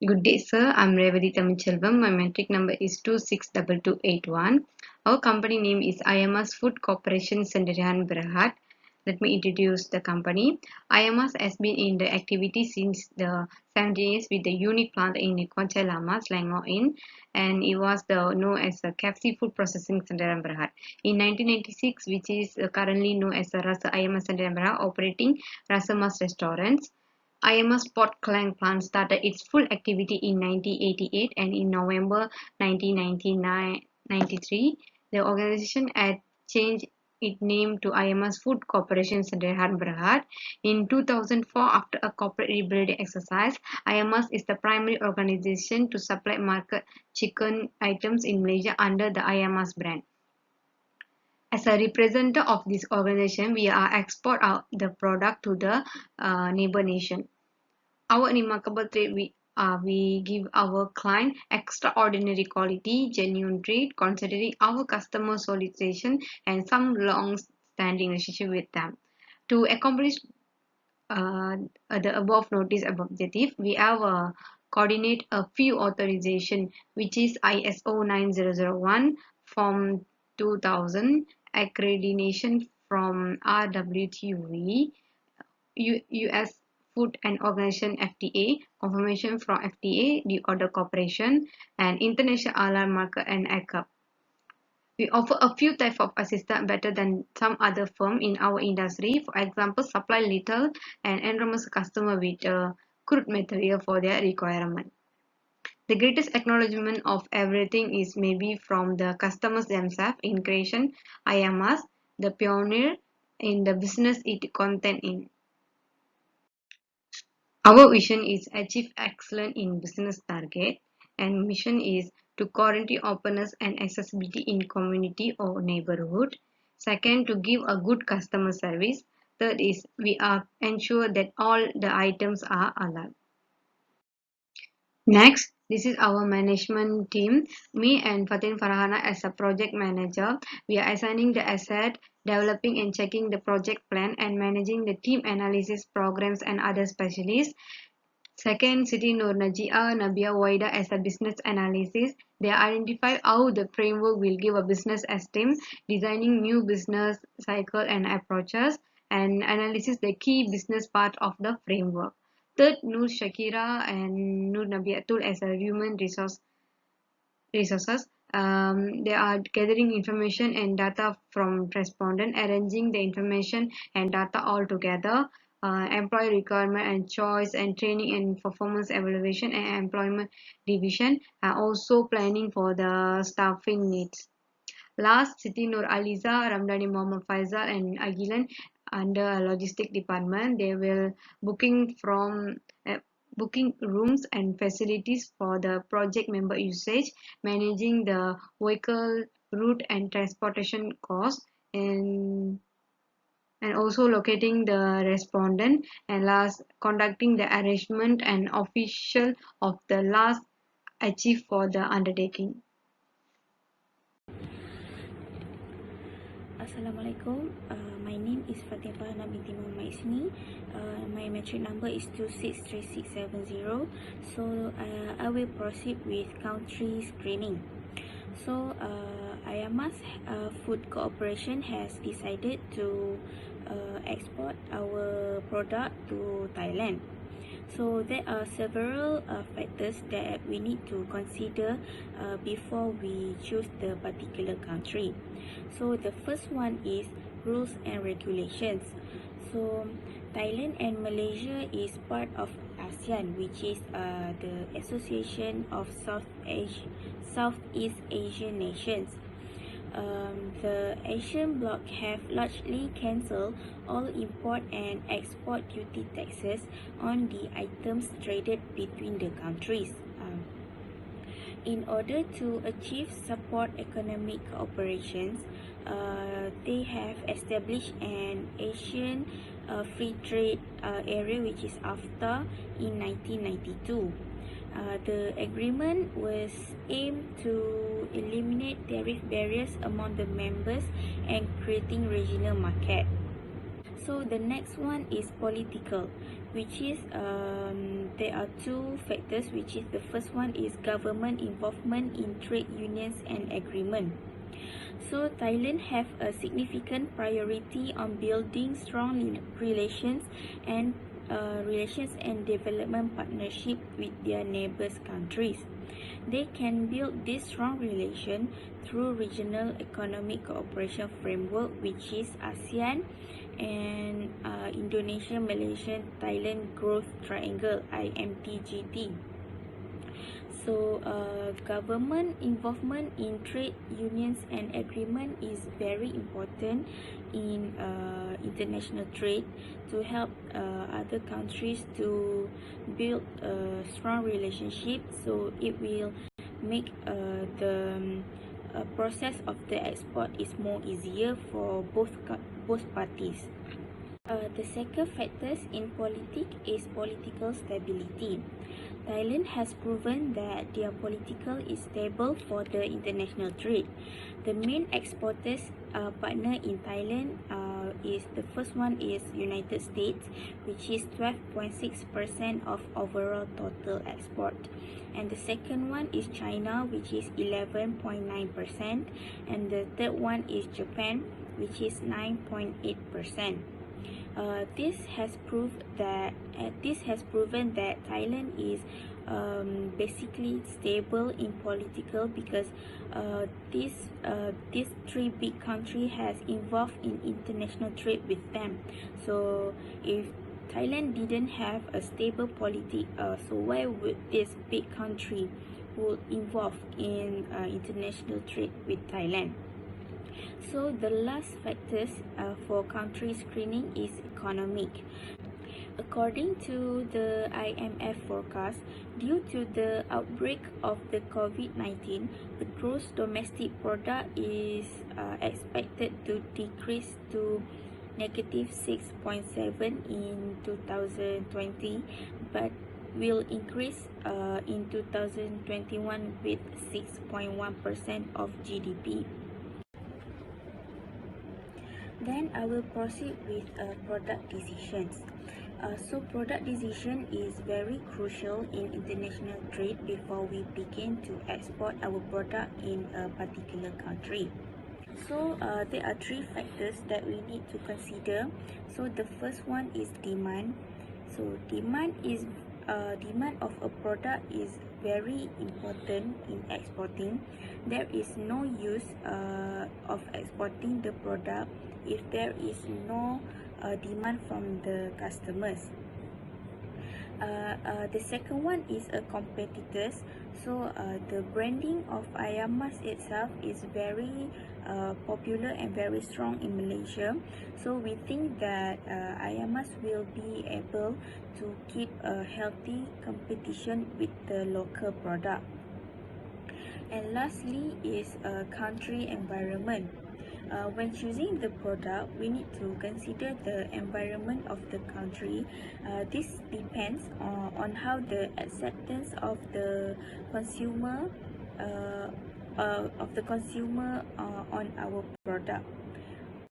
Good day, sir. I'm Revati Tamichelvam. My metric number is 262281. Our company name is Ayamas Food Corporation Sendirian Berhad. Let me introduce the company. Ayamas has been in the activity since the 70s with the unique plant in Koncha Selangor in, and it was known as the KFC Food Processing Sendirian Berhad. In 1996, which is currently known as the Rasa Ayamas Sendirian Berhad, operating Rasa Mas restaurants. Ayamas Pot Clang plant started its full activity in 1988, and in November 1993, the organization had changed its name to Ayamas Food Corporation Sdn Berhad. In 2004, after a corporate rebuilding exercise, Ayamas is the primary organization to supply market chicken items in Malaysia under the Ayamas brand. As a representative of this organization, we are export the product to the neighbor nation. Our remarkable trait we give our client extraordinary quality, genuine treat, considering our customer solicitation and some long-standing relationship with them. To accomplish the above notice objective, we have coordinate a few authorization, which is ISO 9001 from 2000, accreditation from RWTV, US Food and Organization FTA, confirmation from FTA, the Order Corporation, and International Alarm Marker and ACAP. We offer a few types of assistance better than some other firm in our industry. For example, supply little and enormous customer with crude material for their requirement. The greatest acknowledgement of everything is maybe from the customers themselves in creation. Ayamas, the pioneer in the business it content in. Our vision is achieve excellence in business target, and mission is to guarantee openness and accessibility in community or neighborhood. Second, to give a good customer service. Third is we are ensure that all the items are halal. Next, this is our management team. Me and Fatin Farhana as a project manager. We are assigning the asset, developing and checking the project plan, and managing the team analysis programs and other specialists. Second, Siti Nur Najia Nabia Waida as a business analysis. They identify how the framework will give a business estimate, designing new business cycle and approaches, and analysis the key business part of the framework. Third, Nur Shakira and Nur Nabiatul as a human resources. They are gathering information and data from respondent, arranging the information and data all together, employee requirement and choice and training and performance evaluation and employment division, and also planning for the staffing needs. Last, Siti Nur Aliza, Ramdhani Muhammad Faisal and Agilan under logistic department. They will booking rooms and facilities for the project member usage, managing the vehicle route and transportation cost, and also locating the respondent, and last conducting the arrangement and official of the last achieved for the undertaking. Assalamualaikum. My name is Fatimah binti Muhammad Isni. My metric number is 263670. So I will proceed with country screening. So Ayamas Food Corporation has decided to export our product to Thailand. So there are several factors that we need to consider before we choose the particular country. So the first one is rules and regulations. So Thailand and Malaysia is part of ASEAN, which is the Association of Southeast Asian Nations. The Asian bloc have largely cancelled all import and export duty taxes on the items traded between the countries. In order to achieve support economic cooperations, they have established an Asian free trade area, which is AFTA, in 1992. The agreement was aimed to eliminate tariff barriers among the members and creating regional market. So the next one is political, which is there are two factors, which is the first one is government involvement in trade unions and agreement. So Thailand have a significant priority on building strong relations and development partnership with their neighbors countries. They can build this strong relation through regional economic cooperation framework, which is ASEAN and Indonesia, Malaysia, Thailand Growth Triangle (IMTGT). So government involvement in trade unions and agreement is very important in international trade to help other countries to build a strong relationship, so it will make the process of the export is more easier for both parties. The second factors in politics is political stability. Thailand has proven that their political is stable for the international trade. The main exporters partner in Thailand is the first one is United States, which is 12.6% of overall total export. And the second one is China, which is 11.9%. And the third one is Japan, which is 9.8%. This has proven that Thailand is basically stable in political because these three big countries has involved in international trade with them. So if Thailand didn't have a stable polity, so why would this big country would involve in international trade with Thailand? So the last factors for country screening is economic. According to the IMF forecast, due to the outbreak of the COVID-19, the gross domestic product is expected to decrease to negative 6.7 in 2020, but will increase in 2021 with 6.1% of GDP. Then I will proceed with product decisions. So product decision is very crucial in international trade before we begin to export our product in a particular country. So there are three factors that we need to consider. So the first one is demand. So demand of a product is very important in exporting. There is no use of exporting the product if there is no demand from the customers. The second one is a competitors. So the branding of Ayamas itself is very popular and very strong in Malaysia. So we think that Ayamas will be able to keep a healthy competition with the local product. And lastly is a country environment. When choosing the product, we need to consider the environment of the country. This depends on how the acceptance of the consumer on our product.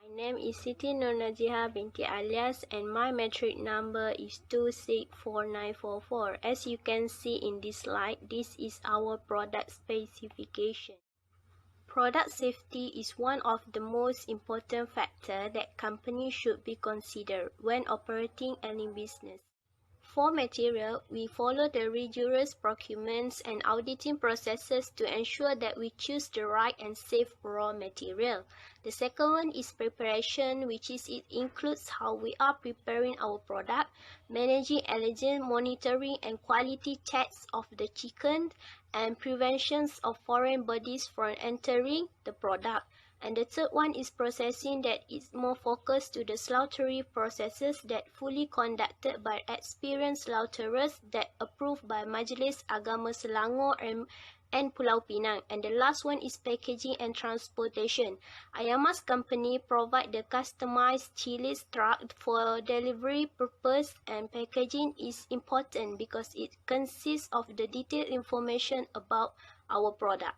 My name is Siti Nur Najiha binti Alias and my metric number is 264944. As you can see in this slide, this is our product specification. Product safety is one of the most important factors that companies should be considered when operating any business. For material, we follow the rigorous procurement and auditing processes to ensure that we choose the right and safe raw material. The second one is preparation, which is it includes how we are preparing our product, managing allergen monitoring and quality checks of the chicken, and preventions of foreign bodies from entering the product. And the third one is processing, that is more focused to the slaughtering processes that fully conducted by experienced slaughterers that approved by Majlis Agama Selangor and Pulau Pinang. And the last one is packaging and transportation. Ayamas company provide the customized chilies truck for delivery purpose, and packaging is important because it consists of the detailed information about our product.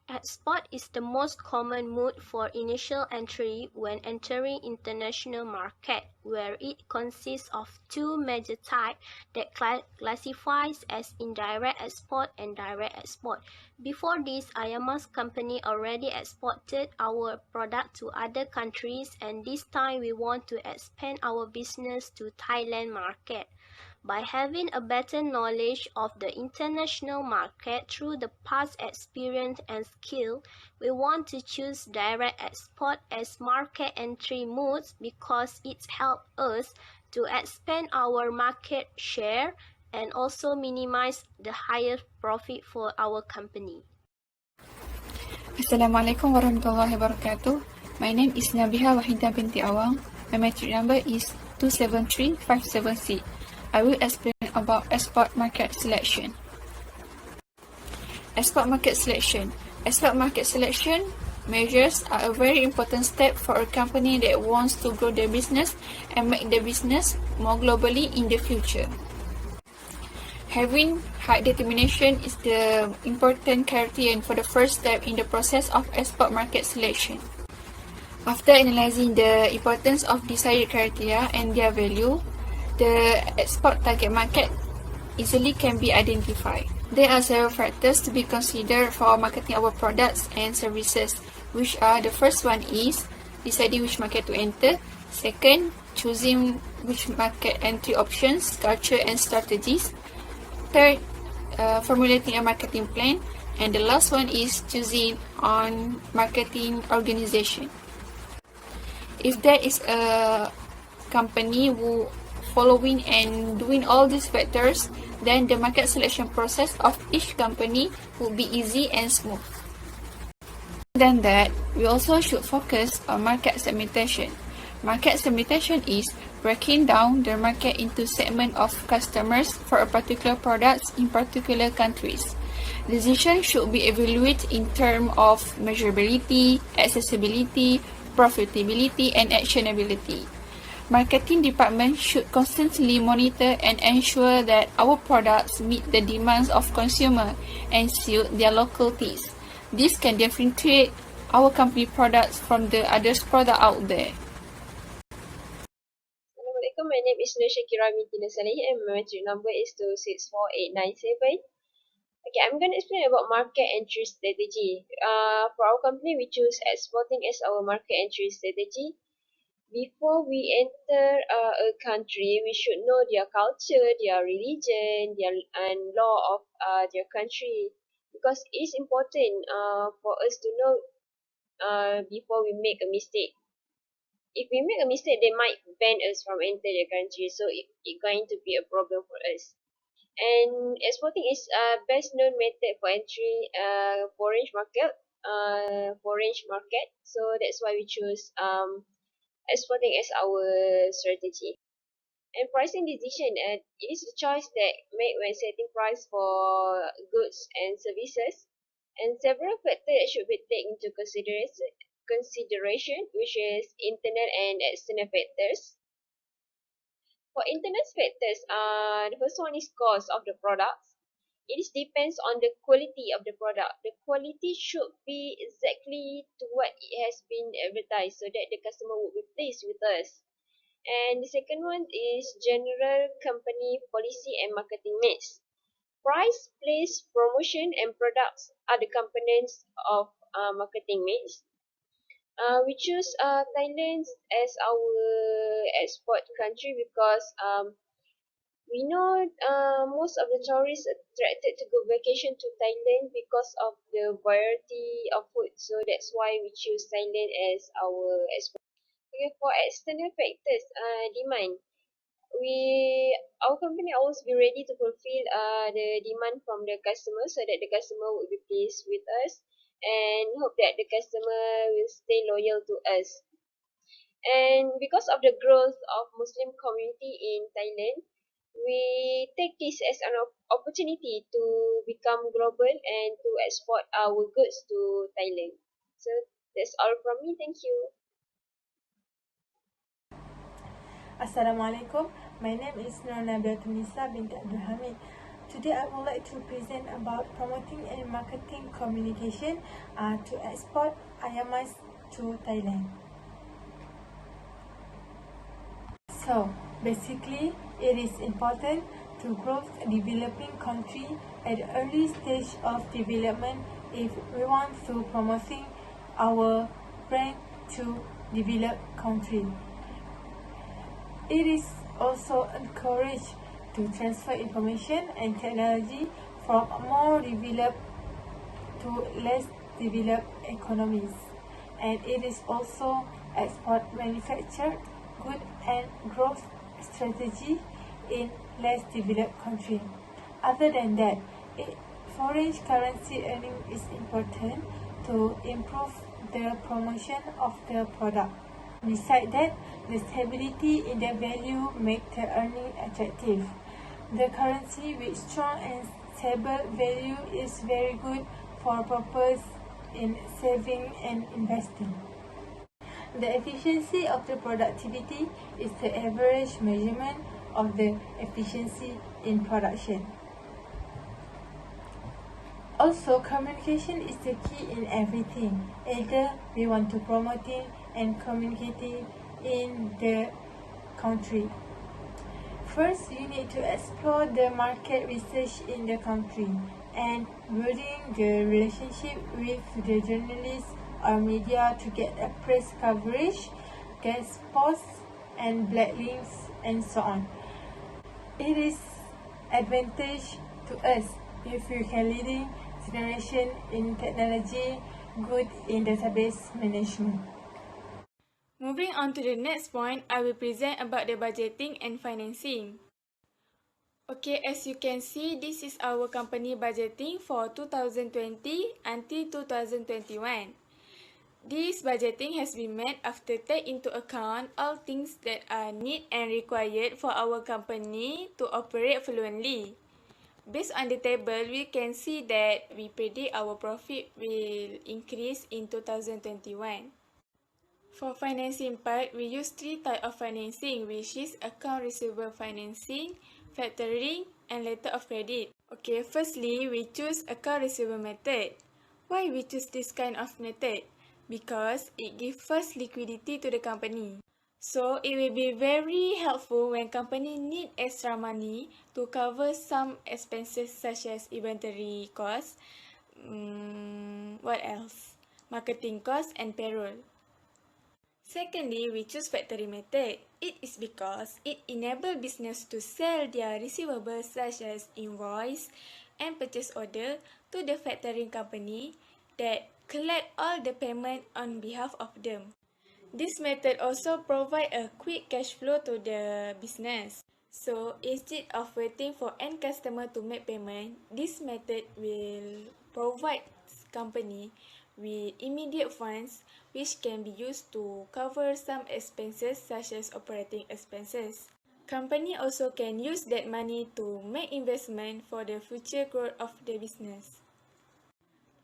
Export is the most common mode for initial entry when entering international market, where it consists of two major types that classifies as indirect export and direct export. Before this, Ayamas company already exported our product to other countries, and this time we want to expand our business to Thailand market. By having a better knowledge of the international market through the past experience and skill, we want to choose direct export as market entry modes because it helps us to expand our market share and also minimize the higher profit for our company. Assalamualaikum warahmatullahi wabarakatuh. My name is Nabiha Wahidah binti Awang. My matric number is 273576. I will explain about export market selection. Export market selection. Export market selection measures are a very important step for a company that wants to grow their business and make the business more globally in the future. Having high determination is the important criterion for the first step in the process of export market selection. After analyzing the importance of decided criteria and their value, the export target market easily can be identified. There are several factors to be considered for marketing our products and services, which are: the first one is deciding which market to enter, second, choosing which market entry options, culture and strategies, third, formulating a marketing plan, and the last one is choosing on marketing organization. If there is a company who following and doing all these factors, then the market selection process of each company will be easy and smooth. Than that, we also should focus on market segmentation. Market segmentation is breaking down the market into segment of customers for a particular product in particular countries. Decision should be evaluated in terms of measurability, accessibility, profitability, and actionability. Marketing department should constantly monitor and ensure that our products meet the demands of consumer and suit their local tastes. This can differentiate our company products from the others product out there. Assalamualaikum, my name is Nur Shakira binti Saleh and my matric number is 264897. Okay, I'm going to explain about market entry strategy. For our company, we choose exporting as our market entry strategy. Before we enter a country, we should know their culture, their religion, and law of their country, because it's important for us to know before we make a mistake. If we make a mistake, they might ban us from enter the country, so it's going to be a problem for us. And exporting is best known method for entry foreign market. So that's why we choose exporting as our strategy. And pricing decision, it is a choice that made when setting price for goods and services. And several factors should be taken into consideration, which is internal and external factors. For internal factors, the first one is cost of the products. It depends on the quality of the product. The quality should be exactly to what it has been advertised so that the customer would be pleased with us. And the second one is general company policy and marketing mix. Price, place, promotion, and products are the components of marketing mix. We choose Thailand as our export country because we know most of the tourists attracted to go vacation to Thailand because of the variety of food. So that's why we choose Thailand as our export. Okay, for external factors, demand. Our company always be ready to fulfill the demand from the customer so that the customer will be pleased with us and hope that the customer will stay loyal to us. And because of the growth of Muslim community in Thailand, we take this as an opportunity to become global and to export our goods to Thailand. So that's all from me. Thank you. Assalamualaikum. My name is Nur Nabiatunisa binti Abdul Hamid. Today I would like to present about promoting and marketing communication to export Ayamas to Thailand. So basically, it is important to grow a developing country at the early stage of development if we want to promoting our brand to developed country. It is also encouraged to transfer information and technology from more developed to less developed economies, and it is also export manufactured good and growth strategy in less developed country. Other than that, foreign currency earning is important to improve the promotion of the product. Besides that, the stability in the value make the earning attractive. The currency with strong and stable value is very good for purpose in saving and investing. The efficiency of the productivity is the average measurement of the efficiency in production. Also, communication is the key in everything. Either we want to promoting and communicating in the country. First, you need to explore the market research in the country and building the relationship with the journalists or media to get a press coverage, guest posts, and backlinks, and so on. It is advantage to us if we can leading generation in technology, good in database management. Moving on to the next point, I will present about the budgeting and financing. Okay, as you can see, this is our company budgeting for 2020 until 2021. This budgeting has been made after take into account all things that are needed and required for our company to operate fluently. Based on the table, we can see that we predict our profit will increase in 2021. For financing part, we use three types of financing, which is account receivable financing, factoring, and letter of credit. Okay, firstly, we choose account receivable method. Why we choose this kind of method? Because it gives first liquidity to the company. So, it will be very helpful when company need extra money to cover some expenses such as inventory costs, what else? Marketing costs and payroll. Secondly, we choose factory method. It is because it enables business to sell their receivables such as invoice and purchase order to the factoring company that collect all the payment on behalf of them. This method also provides a quick cash flow to the business. So, instead of waiting for end customer to make payment, this method will provide company with immediate funds which can be used to cover some expenses such as operating expenses. Company also can use that money to make investment for the future growth of the business.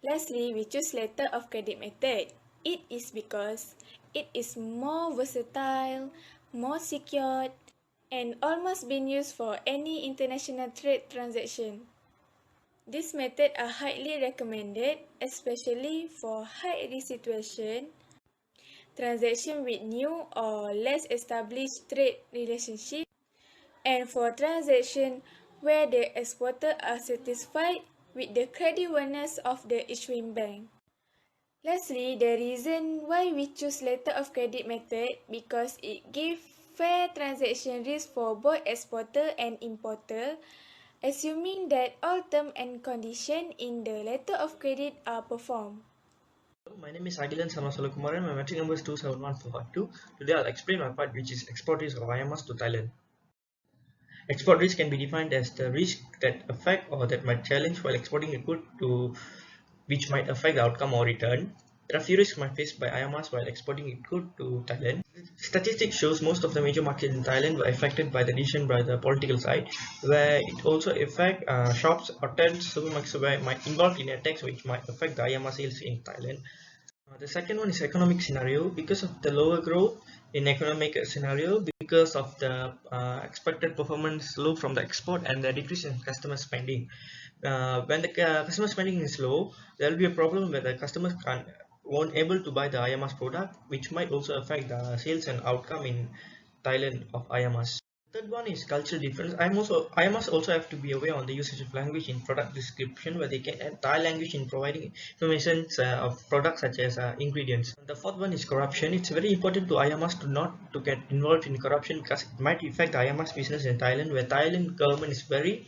Lastly, we choose letter of credit method. It is because it is more versatile, more secured, and almost been used for any international trade transaction. This method are highly recommended, especially for high-risk situation, transaction with new or less established trade relationship, and for transaction where the exporter are satisfied with the creditworthiness of the issuing bank. Lastly, the reason why we choose letter of credit method because it gives fair transaction risk for both exporter and importer, assuming that all terms and conditions in the letter of credit are performed. My name is Agilan Samasalakumaran. My metric number is 271452. Today I'll explain my part, which is export risk of Ayamas to Thailand. Export risk can be defined as the risk that affect or that might challenge while exporting a good to which might affect the outcome or return. There are few risks might faced by Ayamas while exporting a good to Thailand. Statistics shows most of the major markets in Thailand were affected by the decision by the political side, where it also affect shops, hotels, supermarkets where it might involve in attacks which might affect the Ayamas sales in Thailand. The second one is economic scenario. Because of the lower growth in economic scenario because of the expected performance low from the export and the decrease in customer spending. When the customer spending is low, there will be a problem where the customers won't able to buy the Ayamas product, which might also affect the sales and outcome in Thailand of Ayamas. Third one is cultural difference. I must also have to be aware on the usage of language in product description, where they can add Thai language in providing information of products such as ingredients. The fourth one is corruption. It's very important to Ayamas to not to get involved in corruption because it might affect Ayamas business in Thailand, where Thailand government is very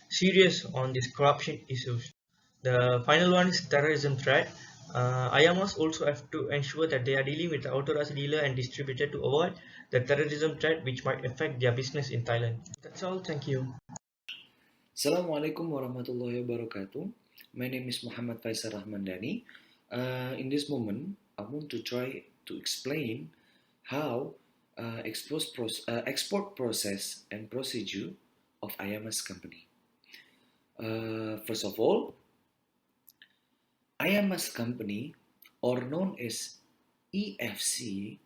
serious on these corruption issues. The final one is terrorism threat. Ayamas also have to ensure that they are dealing with the authorized dealer and distributor to avoid the terrorism threat which might affect their business in Thailand. That's all. Thank you. Assalamualaikum warahmatullahi wabarakatuh. My name is Muhammad Faisal Rahmandani. In this moment, I want to try to explain how export process and procedure of Ayamas company. First of all, Ayamas company, or known as EFC,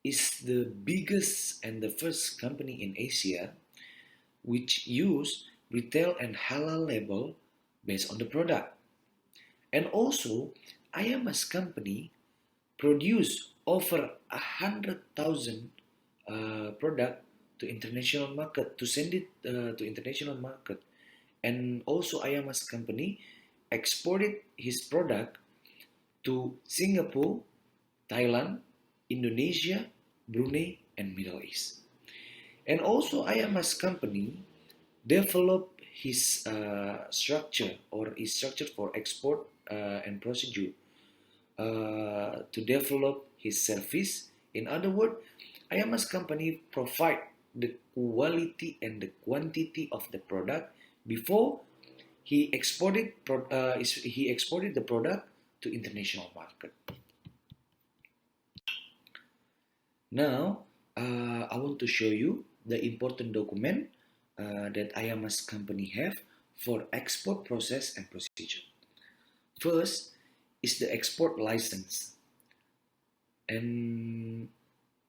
is the biggest and the first company in Asia which use retail and halal label based on the product. And also, Ayamas company produce over 100,000 product to international market, to send it to international market. And also Ayamas company exported his product to Singapore, Thailand, Indonesia, Brunei, and Middle East. And also Ayamas company developed his structure or his structure for export and procedure to develop his service. In other words, Ayamas company provide the quality and the quantity of the product before he exported the product to international market. Now, I want to show you the important document that Ayamas company have for export process and procedure. First is the export license, and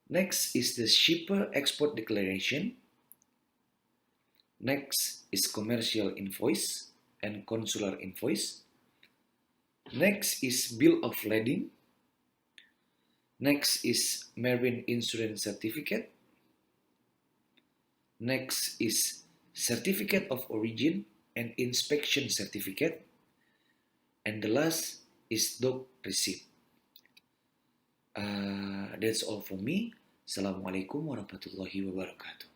next is the shipper export declaration. Next is commercial invoice and consular invoice. Next is bill of lading. Next is marine insurance certificate. Next is certificate of origin and inspection certificate. And the last is doc receipt. That's all from me. Assalamualaikum warahmatullahi wabarakatuh.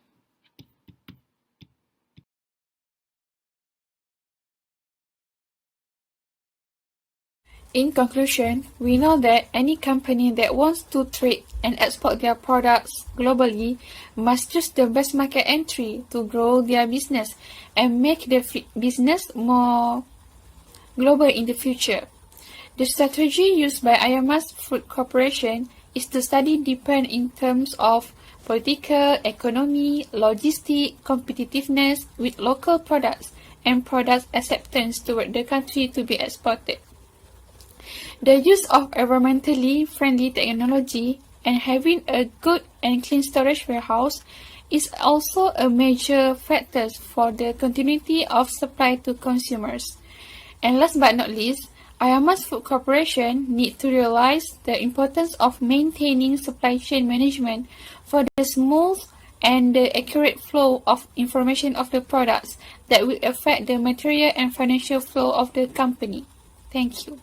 In conclusion, we know that any company that wants to trade and export their products globally must choose the best market entry to grow their business and make the business more global in the future. The strategy used by Ayamas Food Corporation is to study depend in terms of political, economy, logistic, competitiveness with local products and product acceptance toward the country to be exported. The use of environmentally friendly technology and having a good and clean storage warehouse is also a major factor for the continuity of supply to consumers. And last but not least, Ayamas Food Corporation need to realize the importance of maintaining supply chain management for the smooth and the accurate flow of information of the products that will affect the material and financial flow of the company. Thank you.